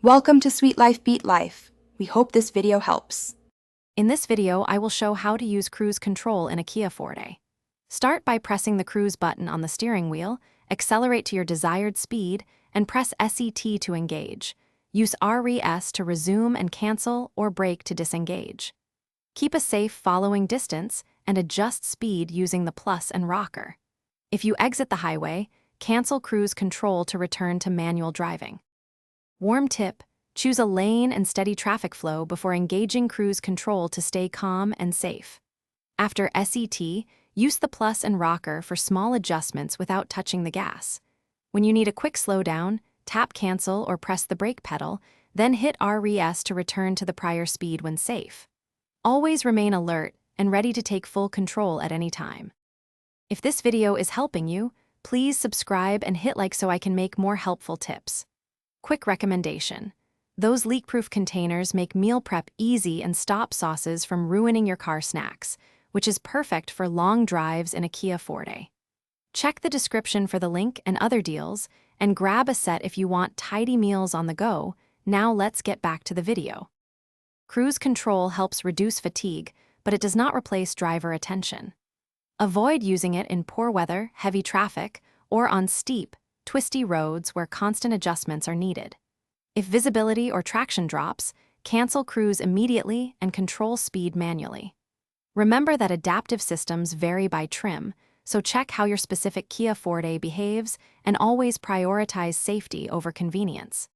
Welcome to Sweet Life Beat Life. We hope this video helps. In this video, I will show how to use cruise control in a Kia Forte. Start by pressing the cruise button on the steering wheel, accelerate to your desired speed, and press SET to engage. Use RES to resume and cancel or brake to disengage. Keep a safe following distance and adjust speed using the plus and rocker. If you exit the highway, cancel cruise control to return to manual driving. Warm tip: choose a lane and steady traffic flow before engaging cruise control to stay calm and safe. After SET, use the plus and rocker for small adjustments without touching the gas. When you need a quick slowdown, tap cancel or press the brake pedal, then hit RES to return to the prior speed when safe. Always remain alert and ready to take full control at any time. If this video is helping you, please subscribe and hit like so I can make more helpful tips. Quick recommendation: those leak-proof containers make meal prep easy and stop sauces from ruining your car snacks, which is perfect for long drives in a Kia Forte. Check the description for the link and other deals, and grab a set if you want tidy meals on the go. Now let's get back to the video. Cruise control helps reduce fatigue, but it does not replace driver attention. Avoid using it in poor weather, heavy traffic, or on steep, twisty roads where constant adjustments are needed. If visibility or traction drops, cancel cruise immediately and control speed manually. Remember that adaptive systems vary by trim, so check how your specific Kia Forte behaves and always prioritize safety over convenience.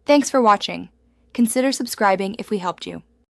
Thanks for watching. Consider subscribing if we helped you.